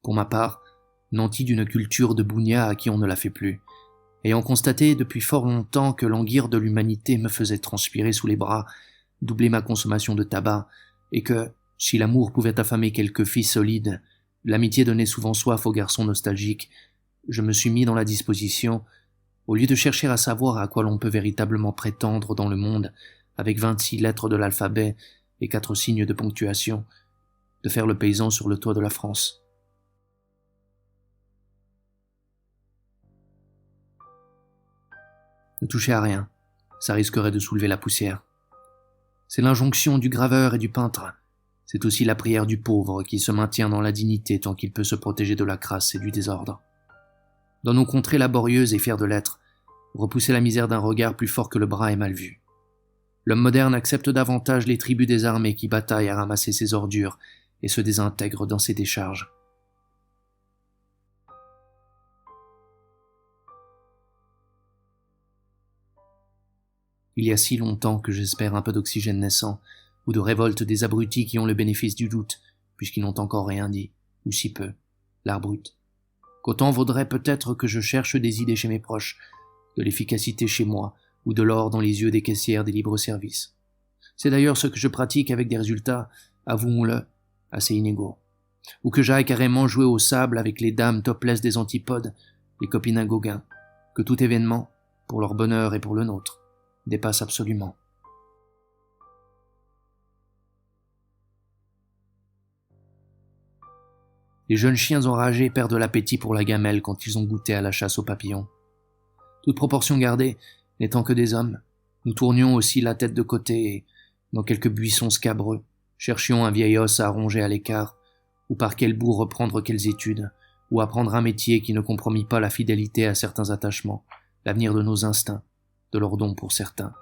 Pour ma part, nanti d'une culture de bougna à qui on ne la fait plus, ayant constaté depuis fort longtemps que l'anguille de l'humanité me faisait transpirer sous les bras, doubler ma consommation de tabac, et que, si l'amour pouvait affamer quelques filles solides, l'amitié donnait souvent soif aux garçons nostalgiques, je me suis mis dans la disposition, au lieu de chercher à savoir à quoi l'on peut véritablement prétendre dans le monde, avec 26 lettres de l'alphabet et 4 signes de ponctuation, de faire le paysan sur le toit de la France. Ne touchez à rien, ça risquerait de soulever la poussière. C'est l'injonction du graveur et du peintre. C'est aussi la prière du pauvre qui se maintient dans la dignité tant qu'il peut se protéger de la crasse et du désordre. Dans nos contrées laborieuses et fières de l'être, repousser la misère d'un regard plus fort que le bras est mal vu. L'homme moderne accepte davantage les tribus désarmés qui bataillent à ramasser ses ordures et se désintègrent dans ses décharges. Il y a si longtemps que j'espère un peu d'oxygène naissant, ou de révolte des abrutis qui ont le bénéfice du doute, puisqu'ils n'ont encore rien dit, ou si peu, l'art brut. Qu'autant vaudrait peut-être que je cherche des idées chez mes proches, de l'efficacité chez moi, ou de l'or dans les yeux des caissières des libres-services. C'est d'ailleurs ce que je pratique avec des résultats, avouons-le, assez inégaux. Ou que j'aille carrément jouer au sable avec les dames topless des antipodes, les copines à Gauguin, que tout événement, pour leur bonheur et pour le nôtre, dépasse absolument. Les jeunes chiens enragés perdent l'appétit pour la gamelle quand ils ont goûté à la chasse aux papillons. Toute proportion gardée, n'étant que des hommes, nous tournions aussi la tête de côté et, dans quelques buissons scabreux, cherchions un vieil os à ronger à l'écart, ou par quel bout reprendre quelles études, ou apprendre un métier qui ne compromit pas la fidélité à certains attachements, l'avenir de nos instincts, de leurs dons pour certains.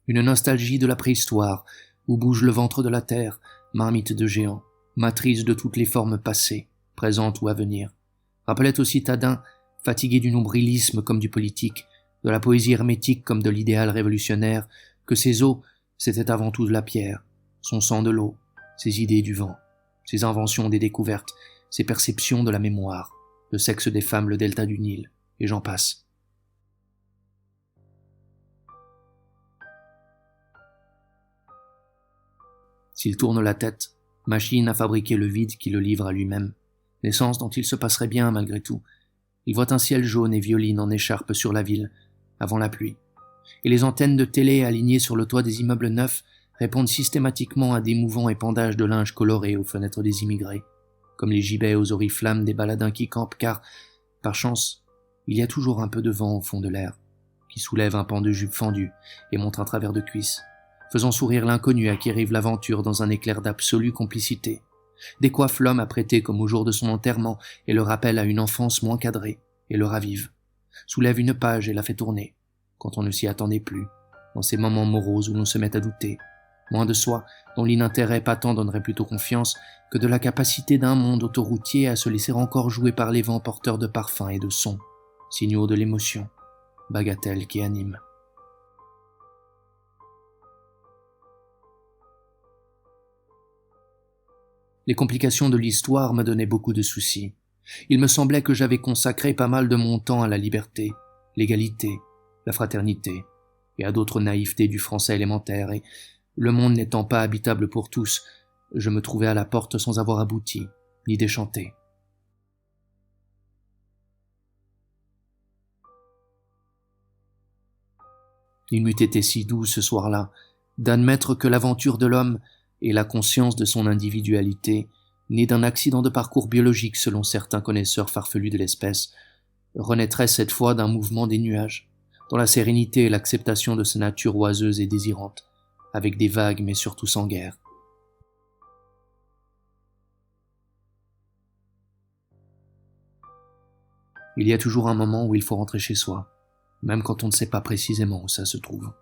Une nostalgie de la préhistoire, où bouge le ventre de la terre, marmite de géants, matrice de toutes les formes passées, présentes ou à venir, rappelait aussi Tadin, fatigué du nombrilisme comme du politique, de la poésie hermétique comme de l'idéal révolutionnaire, que ses os, c'était avant tout de la pierre, son sang de l'eau, ses idées du vent, ses inventions des découvertes, ses perceptions de la mémoire, le sexe des femmes, le delta du Nil, et j'en passe. S'il tourne la tête, machine à fabriquer le vide qui le livre à lui-même, naissance dont il se passerait bien malgré tout, il voit un ciel jaune et violine en écharpe sur la ville, avant la pluie, et les antennes de télé alignées sur le toit des immeubles neufs répondent systématiquement à des mouvants épandages de linge coloré aux fenêtres des immigrés, comme les gibets aux oriflammes des baladins qui campent, car, par chance, il y a toujours un peu de vent au fond de l'air, qui soulève un pan de jupe fendu et montre un travers de cuisse, faisant sourire l'inconnu à qui arrive l'aventure dans un éclair d'absolue complicité, décoiffe l'homme apprêté comme au jour de son enterrement et le rappelle à une enfance moins cadrée, et le ravive, soulève une page et la fait tourner, quand on ne s'y attendait plus, dans ces moments moroses où l'on se met à douter, moins de soi, dont l'inintérêt patent donnerait plutôt confiance, que de la capacité d'un monde autoroutier à se laisser encore jouer par les vents porteurs de parfums et de sons, signaux de l'émotion, bagatelles qui animent. Les complications de l'histoire me donnaient beaucoup de soucis. Il me semblait que j'avais consacré pas mal de mon temps à la liberté, l'égalité, la fraternité, et à d'autres naïvetés du français élémentaire, et, le monde n'étant pas habitable pour tous, je me trouvais à la porte sans avoir abouti, ni déchanté. Il m'eût été si doux ce soir-là, d'admettre que l'aventure de l'homme et la conscience de son individualité, née d'un accident de parcours biologique selon certains connaisseurs farfelus de l'espèce, renaîtrait cette fois d'un mouvement des nuages, dans la sérénité et l'acceptation de sa nature oiseuse et désirante, avec des vagues mais surtout sans guerre. Il y a toujours un moment où il faut rentrer chez soi, même quand on ne sait pas précisément où ça se trouve.